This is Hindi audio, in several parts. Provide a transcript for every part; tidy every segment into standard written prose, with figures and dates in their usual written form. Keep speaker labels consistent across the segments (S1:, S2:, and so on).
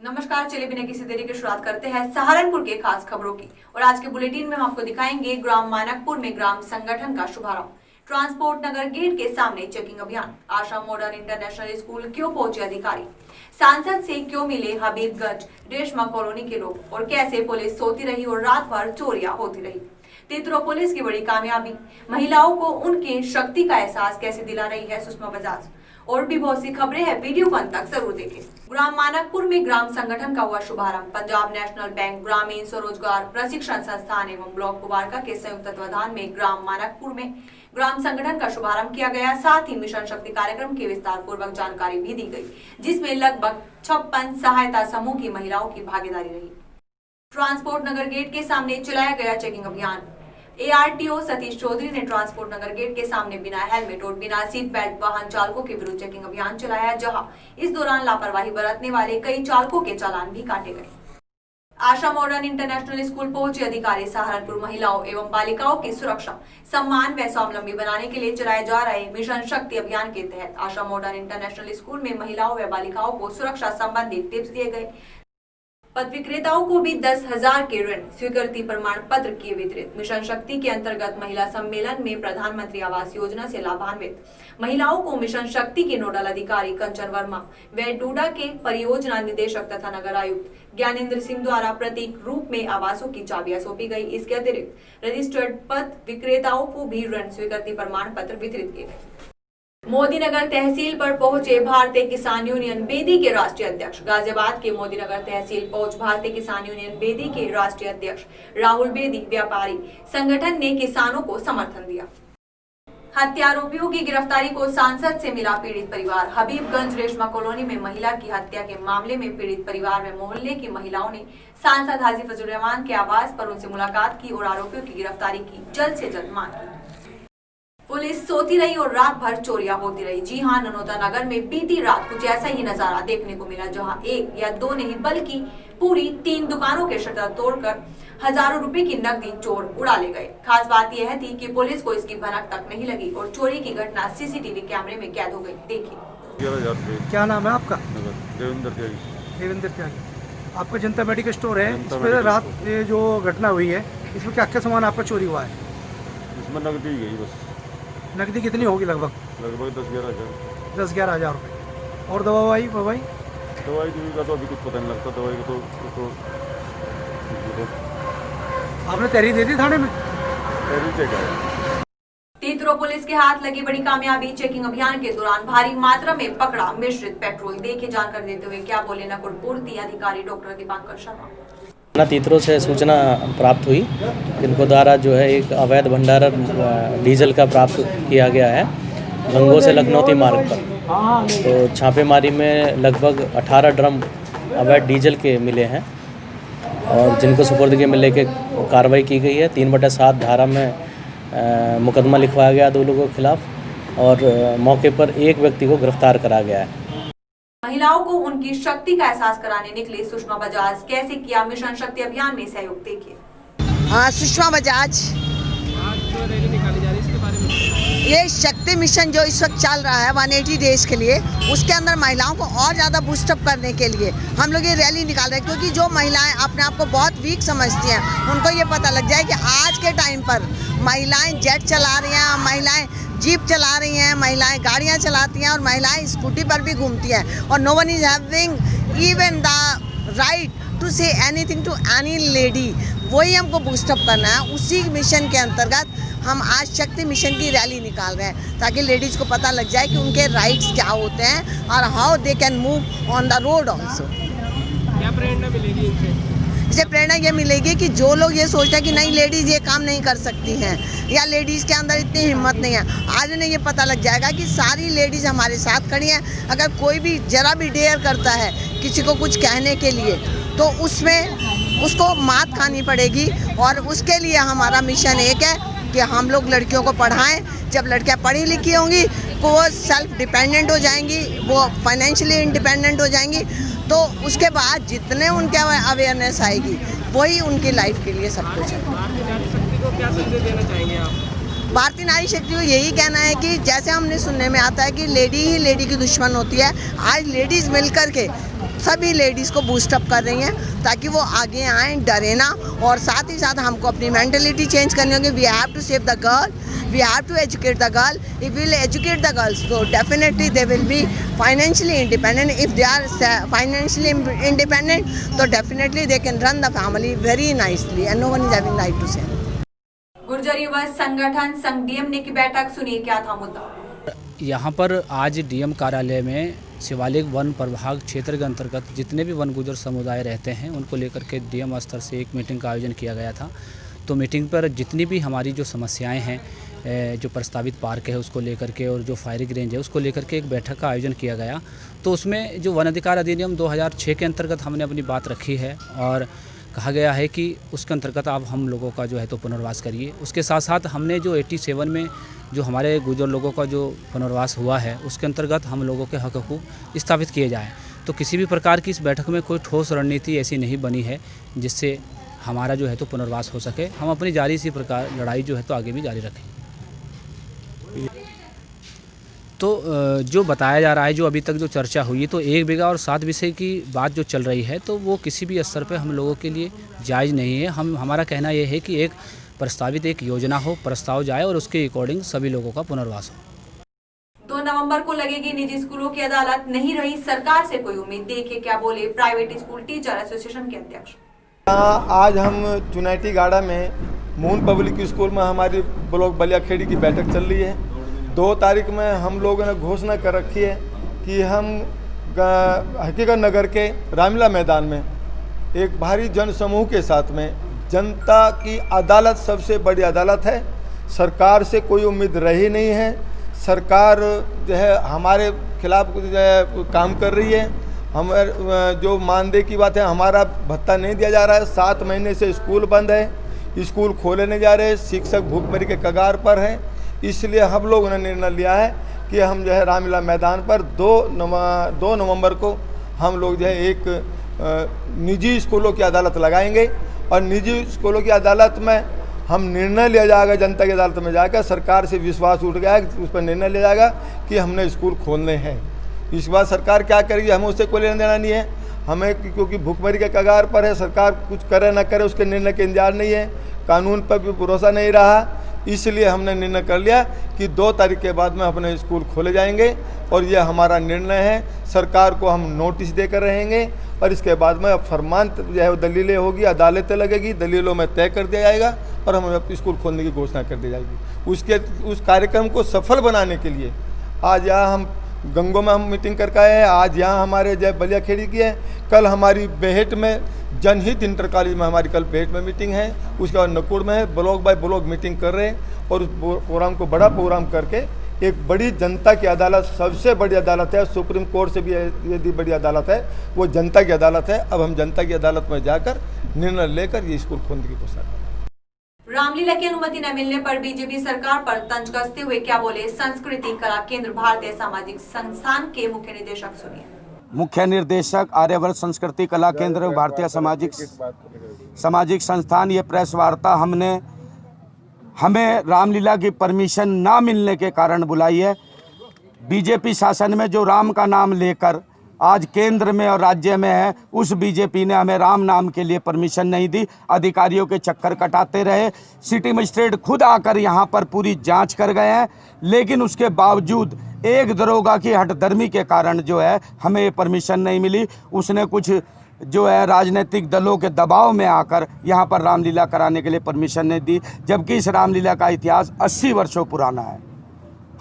S1: नमस्कार, चलिए बिना किसी देरी के शुरुआत करते हैं सहारनपुर के खास खबरों की। और आज के बुलेटिन में हम आपको दिखाएंगे ग्राम मानकपुर में ग्राम संगठन का शुभारंभ, ट्रांसपोर्ट नगर गेट के सामने चेकिंग अभियान, आशा मॉडर्न इंटरनेशनल स्कूल क्यों पहुंचे अधिकारी, सांसद से क्यों मिले हबीबगंज रेशमा कॉलोनी के लोग और कैसे पुलिस सोती रही और रात भर चोरियां होती रही। तीतरो पुलिस की बड़ी कामयाबी, महिलाओं को उनके शक्ति का एहसास कैसे दिला रही है सुषमा बजाज। और भी बहुत सी खबरें हैं, वीडियो को अंत तक जरूर देखें। ग्राम मानकपुर में ग्राम संगठन का हुआ शुभारंभ। पंजाब नेशनल बैंक, ग्रामीण स्वरोजगार प्रशिक्षण संस्थान एवं ब्लॉक कुबारका के संयुक्त तत्वाधान में ग्राम मानकपुर में ग्राम संगठन का शुभारंभ किया गया। साथ ही मिशन शक्ति कार्यक्रम की विस्तार पूर्वक जानकारी भी दी गई, जिसमें लगभग 56 सहायता समूह की महिलाओं की भागीदारी रही। ट्रांसपोर्ट नगर गेट के सामने चलाया गया चेकिंग अभियान। ARTO सतीश चौधरी ने ट्रांसपोर्ट नगर गेट के सामने बिना हेलमेट और बिना सीट बेल्ट वाहन चालकों के विरुद्ध चेकिंग अभियान चलाया, जहां इस दौरान लापरवाही बरतने वाले कई चालकों के चालान भी काटे गए। आशा मॉडर्न इंटरनेशनल स्कूल पहुंचे अधिकारी। सहारनपुर महिलाओं एवं बालिकाओं की सुरक्षा, सम्मान व स्वावलंबी बनाने के लिए चलाए जा रहे मिशन शक्ति अभियान के तहत आशा मॉडर्न इंटरनेशनल स्कूल में महिलाओं व बालिकाओं को सुरक्षा संबंधी टिप्स दिए गए। पद विक्रेताओं को भी 10,000 के ऋण स्वीकृति प्रमाण पत्र किए वितरित। मिशन शक्ति के अंतर्गत महिला सम्मेलन में प्रधानमंत्री आवास योजना से लाभान्वित महिलाओं को मिशन शक्ति के नोडल अधिकारी कंचन वर्मा व डूडा के परियोजना निदेशक तथा नगर आयुक्त ज्ञानेंद्र सिंह द्वारा प्रतीक रूप में आवासों की चाबियां सौंपी गई। इसके अतिरिक्त रजिस्टर्ड पद विक्रेताओं को भी ऋण स्वीकृति प्रमाण पत्र वितरित किए गए। मोदीनगर तहसील पर पहुंचे भारतीय किसान यूनियन बेदी के राष्ट्रीय अध्यक्ष। गाजियाबाद के मोदीनगर तहसील पहुंच भारतीय किसान यूनियन बेदी के राष्ट्रीय अध्यक्ष राहुल बेदी व्यापारी संगठन ने किसानों को समर्थन दिया। हत्यारोपियों की गिरफ्तारी को सांसद से मिला पीड़ित परिवार। हबीबगंज रेशमा कॉलोनी में महिला की हत्या के मामले में पीड़ित परिवार में मोहल्ले की महिलाओं ने सांसद हाजी फजल रहमान के आवास पर उनसे मुलाकात की और आरोपियों की गिरफ्तारी की जल्द से जल्द मांग की। पुलिस सोती रही और रात भर चोरियां होती रही। जी हां, ननौता नगर में बीती रात कुछ ऐसा ही नजारा देखने को मिला, जहां एक या दो नहीं बल्कि पूरी 3 दुकानों के शटर तोड़कर हजारों रुपए की नकदी चोर उड़ा ले गए। खास बात यह थी कि पुलिस को इसकी भनक तक नहीं लगी और चोरी की घटना CCTV कैमरे में कैद हो गई। देखिए।
S2: क्या नाम है आपका? देवेंद्र त्यागी। आपका जनता मेडिकल स्टोर है, इसमें रात जो घटना हुई है इसमें क्या क्या सामान आपका चोरी हुआ है?
S3: इसमें नकदी गई बस।
S2: नकदी कितनी होगी? लगभग
S3: 10-11 हज़ार।
S2: 10-11 हज़ार रुपये। और दवाई
S3: का तो अभी कुछ पता नहीं लगता। दवाई का तो
S2: आपने तहरीर दे दी थाने में?
S1: तीतरो पुलिस के हाथ लगी बड़ी कामयाबी। चेकिंग अभियान के दौरान भारी मात्रा में पकड़ा मिश्रित पेट्रोल। देखिए जानकारी देते हुए क्या बोले नगर पूर्ति अधिकारी डॉक्टर दीपांकर शर्मा।
S4: तीतरो से सूचना प्राप्त हुई, जिनको द्वारा जो है एक अवैध भंडारण डीजल का प्राप्त किया गया है गंगो से लखनौती मार्ग पर। तो छापेमारी में लगभग 18 ड्रम अवैध डीजल के मिले हैं और जिनको सुपुर्दगी में लेके कार्रवाई की गई है। 3/7 धारा में मुकदमा लिखवाया गया 2 लोगों के खिलाफ और मौके पर एक व्यक्ति को गिरफ्तार करा गया है।
S1: महिलाओं को उनकी शक्ति का एहसास कराने निकली सुषमा बजाज। कैसे किया मिशन शक्ति अभियान में सहयोग, देखिए।
S5: हाँ, सुषमा बजाज
S2: आज जो रैली निकाली जा रही है इसके बारे में?
S5: ये शक्ति मिशन जो इस वक्त चल रहा है 180 डेज के लिए, उसके अंदर महिलाओं को और ज़्यादा बूस्टअप करने के लिए हम लोग ये रैली निकाल रहे हैं। क्योंकि जो महिलाएं अपने आप को बहुत वीक समझती हैं, उनको ये पता लग जाए कि आज के टाइम पर महिलाएं जेट चला रही हैं, महिलाएं जीप चला रही हैं, महिलाएं गाड़ियां चलाती हैं और महिलाएं स्कूटी पर भी घूमती हैं। और no one is having even the right to say anything to any lady. वही हमको बूस्टअप करना है। उसी मिशन के अंतर्गत हम आज शक्ति मिशन की रैली निकाल रहे हैं, ताकि लेडीज़ को पता लग जाए कि उनके राइट्स क्या होते हैं और how they can move on the road also.
S2: क्या प्रेरणा मिलेगी इनसे?
S5: इससे प्रेरणा ये मिलेगी कि जो लोग ये सोचते हैं कि नहीं लेडीज़ ये काम नहीं कर सकती हैं या लेडीज़ के अंदर इतनी हिम्मत नहीं है, आज उन्हें ये पता लग जाएगा कि सारी लेडीज़ हमारे साथ खड़ी हैं। अगर कोई भी जरा भी डेयर करता है किसी को कुछ कहने के लिए, तो उसमें उसको मात खानी पड़ेगी। और उसके लिए हमारा मिशन एक है कि हम लोग लड़कियों को पढ़ाएं। जब लड़कियां पढ़ी लिखी होंगी तो वो सेल्फ डिपेंडेंट हो जाएंगी, वो फाइनेंशियली इंडिपेंडेंट हो जाएंगी। तो उसके बाद जितने उनके अवेयरनेस आएगी वही उनकी लाइफ के लिए सब कुछ है।
S2: भारतीय नारी शक्ति को क्या संदेश देना चाहेंगे आप?
S5: भारतीय नारी शक्ति को यही कहना है कि जैसे हमने सुनने में आता है कि लेडी ही लेडी की दुश्मन होती है, आज लेडीज़ मिलकर के सभी लेडीज़ को बूस्टअप कर रही हैं ताकि वो आगे आएँ, डरे ना। और साथ ही साथ हमको अपनी मेंटलिटी चेंज करनी होगी। We have to save the girl, we have to educate the girl. If we will educate the girls तो definitely they will be financially independent. If they are financially independent तो definitely they can run the family very nicely and no one is having right to say.
S1: Gurjar युवा संगठन संघ डीएम ने की बैठक, सुनिए क्या था मुद्दा।
S6: यहाँ पर आज डीएम कार्यालय में शिवालिक वन प्रभाग क्षेत्र के अंतर्गत जितने भी वन गुर्जर समुदाय रहते हैं उनको लेकर के डीएम स्तर से एक मीटिंग का आयोजन किया गया था। तो मीटिंग पर जितनी भी हमारी जो समस्याएं हैं, जो प्रस्तावित पार्क है उसको लेकर के और जो फायरिंग रेंज है उसको लेकर के एक बैठक का आयोजन किया गया। तो उसमें जो वन अधिकार अधिनियम 2006 के अंतर्गत हमने अपनी बात रखी है और कहा गया है कि उसके अंतर्गत आप हम लोगों का जो है तो पुनर्वास करिए। उसके साथ साथ हमने जो 87 में जो हमारे गुर्जर लोगों का जो पुनर्वास हुआ है उसके अंतर्गत हम लोगों के हक को स्थापित किए जाएँ। तो किसी भी प्रकार की इस बैठक में कोई ठोस रणनीति ऐसी नहीं बनी है जिससे हमारा जो है तो पुनर्वास हो सके। हम अपनी जारी इसी प्रकार लड़ाई जो है तो आगे भी जारी रखें। तो जो बताया जा रहा है, जो अभी तक जो चर्चा हुई, तो 1 बीघा और 7 विषय की बात जो चल रही है तो वो किसी भी स्तर पे हम लोगों के लिए जायज़ नहीं है। हमारा कहना ये है कि एक प्रस्तावित एक योजना हो, प्रस्ताव जाए और उसके अकॉर्डिंग सभी लोगों का पुनर्वास हो।
S1: 2 नवंबर को लगेगी निजी स्कूलों की अदालत, नहीं रही सरकार से कोई उम्मीद। देखिए क्या बोले प्राइवेट स्कूल टीचर एसोसिएशन के अध्यक्ष।
S7: आज हम चुनाटी गाड़ा में मून पब्लिक स्कूल में हमारी ब्लॉक बलियाखेड़ी की बैठक चल रही है। 2 तारीख में हम लोगों ने घोषणा कर रखी है कि हम हकीकत नगर के रामलीला मैदान में एक भारी जन समूह के साथ में जनता की अदालत, सबसे बड़ी अदालत है। सरकार से कोई उम्मीद रही नहीं है। सरकार जो है हमारे खिलाफ जो है काम कर रही है। हम जो मानदेय की बात है, हमारा भत्ता नहीं दिया जा रहा है। 7 महीने से स्कूल बंद है, स्कूल खोले नहीं जा रहे, शिक्षक भूखमरी के कगार पर हैं। इसलिए हम लोगों ने निर्णय लिया है कि हम जो है रामलीला मैदान पर 2 नवंबर को हम लोग जो है एक निजी स्कूलों की अदालत लगाएंगे और निजी स्कूलों की अदालत में हम निर्णय लिया जाएगा। जनता की अदालत में जाकर सरकार से विश्वास उठ गया है, उस पर निर्णय लिया जाएगा कि हमने स्कूल खोलने हैं। इस बार सरकार क्या करेगी हमें उससे कोई लेना देना नहीं है। हमें क्योंकि भूखमरी के कगार पर है, सरकार कुछ करे ना करे उसके निर्णय के इंतजार नहीं है, कानून पर भी भरोसा नहीं रहा। इसलिए हमने निर्णय कर लिया कि 2 तारीख के बाद में अपने स्कूल खोले जाएंगे और यह हमारा निर्णय है। सरकार को हम नोटिस देकर रहेंगे और इसके बाद में अब फरमान जो है दलीलें होगी, अदालतें लगेगी, दलीलों में तय कर दिया जाएगा और हमें स्कूल खोलने की घोषणा कर दी जाएगी। उस कार्यक्रम को सफल बनाने के लिए आज यहाँ हम गंगो में हम मीटिंग करके आए हैं। आज यहाँ हमारे जय बलियाखेड़ी की है। कल हमारी बेहट में जनहित इंटर कॉलेज में हमारी कल बेहट में मीटिंग है। उसके बाद नकुड़ में है। ब्लॉक बाय ब्लॉक मीटिंग कर रहे हैं और उस प्रोग्राम को बड़ा प्रोग्राम करके एक बड़ी जनता की अदालत, सबसे बड़ी अदालत है, सुप्रीम कोर्ट से भी यदि बड़ी अदालत है, वो जनता की अदालत है। अब हम जनता की अदालत में जाकर निर्णय लेकर ये स्कूल खोलने की घोषणा करें।
S1: रामलीला की अनुमति न मिलने पर बीजेपी सरकार पर तंज कसते हुए क्या बोले संस्कृति कला केंद्र भारतीय सामाजिक संस्थान के मुख्य निदेशक, सुनिए।
S8: मुख्य निर्देशक आर्यवर्त संस्कृति कला केंद्र भारतीय सामाजिक संस्थान, ये प्रेस वार्ता हमें रामलीला की परमिशन ना मिलने के कारण बुलाई है। बीजेपी शासन में जो राम का नाम लेकर आज केंद्र में और राज्य में है, उस बीजेपी ने हमें राम नाम के लिए परमिशन नहीं दी। अधिकारियों के चक्कर कटाते रहे। सिटी मजिस्ट्रेट खुद आकर यहाँ पर पूरी जांच कर गए हैं, लेकिन उसके बावजूद एक दरोगा की हठधर्मी के कारण जो है हमें ये परमिशन नहीं मिली। उसने कुछ जो है राजनीतिक दलों के दबाव में आकर यहाँ पर रामलीला कराने के लिए परमिशन नहीं दी, जबकि इस रामलीला का इतिहास 80 वर्षों पुराना है।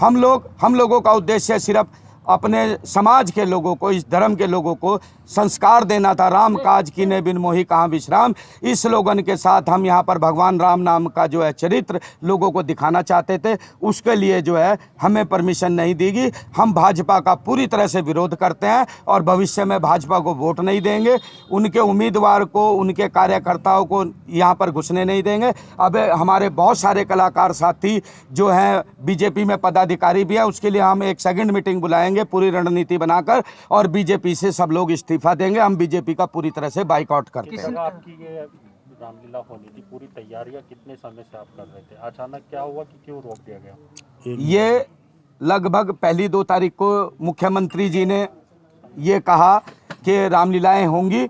S8: हम लोगों का उद्देश्य सिर्फ अपने समाज के लोगों को, इस धर्म के लोगों को संस्कार देना था। राम काज कीन्हे बिन मोहि कहाँ विश्राम, इस स्लोगन के साथ हम यहाँ पर भगवान राम नाम का जो है चरित्र लोगों को दिखाना चाहते थे। उसके लिए जो है हमें परमिशन नहीं देगी। हम भाजपा का पूरी तरह से विरोध करते हैं और भविष्य में भाजपा को वोट नहीं देंगे। उनके उम्मीदवार को, उनके कार्यकर्ताओं को यहाँ पर घुसने नहीं देंगे। अब हमारे बहुत सारे कलाकार साथी जो हैं बीजेपी में पदाधिकारी भी हैं, उसके लिए हम एक सेकंड मीटिंग बुलाएंगे पूरी रणनीति बनाकर और बीजेपी से सब लोग इस्तीफा देंगे। हम बीजेपी का पूरी तरह से बाइकआउट करते हैं।
S9: रामलीला होनी थी, पूरी तैयारियां कितने समय से आप कर रहे थे, अचानक क्या हुआ कि क्यों रोक दिया गया?
S8: ये लगभग पहली 2 तारीख को मुख्यमंत्री जी ने ये कहा कि रामलीलाएं होंगी।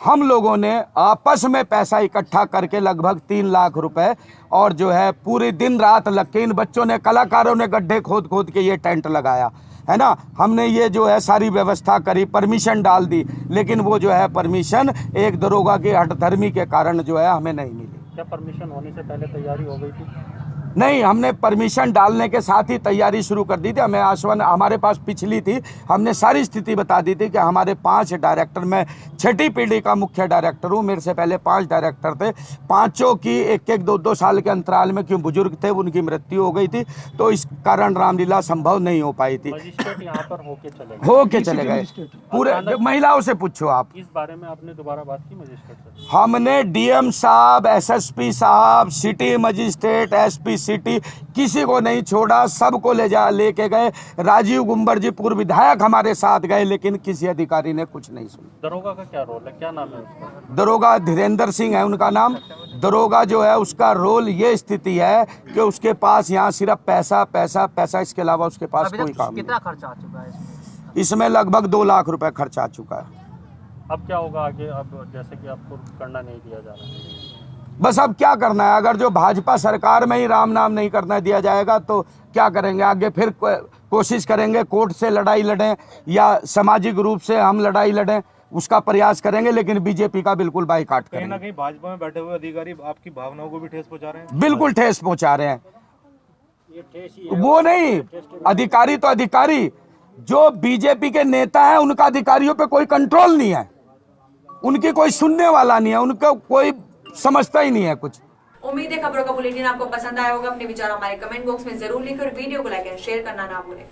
S8: हम लोगों ने आपस में पैसा इकट्ठा करके लगभग 3 लाख रुपए और जो है पूरे दिन रात लग के इन बच्चों ने, कलाकारों ने गड्ढे खोद खोद के ये टेंट लगाया है ना। हमने ये जो है सारी व्यवस्था करी, परमिशन डाल दी, लेकिन वो जो है परमिशन एक दरोगा की हठधर्मी के कारण जो है हमें नहीं मिली।
S9: क्या परमिशन होने से पहले तैयारी हो गई थी?
S8: नहीं, हमने परमिशन डालने के साथ ही तैयारी शुरू कर दी थी। हमें आश्वासन हमारे पास पिछली थी, हमने सारी स्थिति बता दी थी कि हमारे 5 डायरेक्टर, मैं 6ठी पीढ़ी का मुख्य डायरेक्टर हूँ, मेरे से पहले 5 डायरेक्टर थे, पांचों की 1-1, 2-2 साल के अंतराल में, क्यों बुजुर्ग थे, उनकी मृत्यु हो गई थी, तो इस कारण रामलीला संभव नहीं हो पाई थी।
S9: मजिस्ट्रेट यहाँ पर होके
S8: चले गए पूरे। महिलाओं से पूछो आप,
S9: इस बारे में आपने दोबारा बात की मजिस्ट्रेट से?
S8: हमने डीएम साहब, एसएसपी साहब, सिटी मजिस्ट्रेट, एसपी सिटी, किसी को नहीं छोड़ा, सबको लेके गए। राजीव गुंबर जी पूर्व विधायक हमारे साथ गए, लेकिन किसी अधिकारी ने कुछ नहीं सुना।
S9: दरोगा का क्या रोल है, क्या नाम है उसका?
S8: दरोगा धीरेन्द्र सिंह है उनका नाम। दरोगा जो है उसका रोल ये स्थिति है कि उसके पास यहाँ सिर्फ पैसा पैसा पैसा, इसके अलावा उसके पास कोई काम नहीं।
S6: कितना खर्चा आ चुका है
S8: इसमें लगभग 2 लाख रुपए खर्चा आ चुका है।
S9: अब क्या होगा आगे? अब जैसे कि आपको करना नहीं दिया जा रहा है,
S8: बस अब क्या करना है? अगर जो भाजपा सरकार में ही राम नाम नहीं करना दिया जाएगा तो क्या करेंगे आगे? फिर कोशिश करेंगे कोर्ट से लड़ाई लड़ें या सामाजिक रूप से हम लड़ाई लड़ें, उसका प्रयास करेंगे, लेकिन बीजेपी का बिल्कुल बाइकाट करेंगे।
S2: कहीं ना कहीं भाजपा में बैठे हुए अधिकारी आपकी भावनाओं को भी ठेस पहुंचा रहे हैं।
S8: बिल्कुल ठेस पहुंचा रहे हैं। वो नहीं, अधिकारी तो अधिकारी, जो बीजेपी के नेता हैं उनका अधिकारियों पे कोई कंट्रोल नहीं है, उनकी कोई सुनने वाला नहीं है, उनका कोई समझता ही नहीं है कुछ।
S1: उम्मीद है खबरों का बुलेटिन आपको पसंद आया होगा। अपने विचार हमारे कमेंट बॉक्स में जरूर लिखकर वीडियो को लाइक एंड शेयर करना ना भूलें।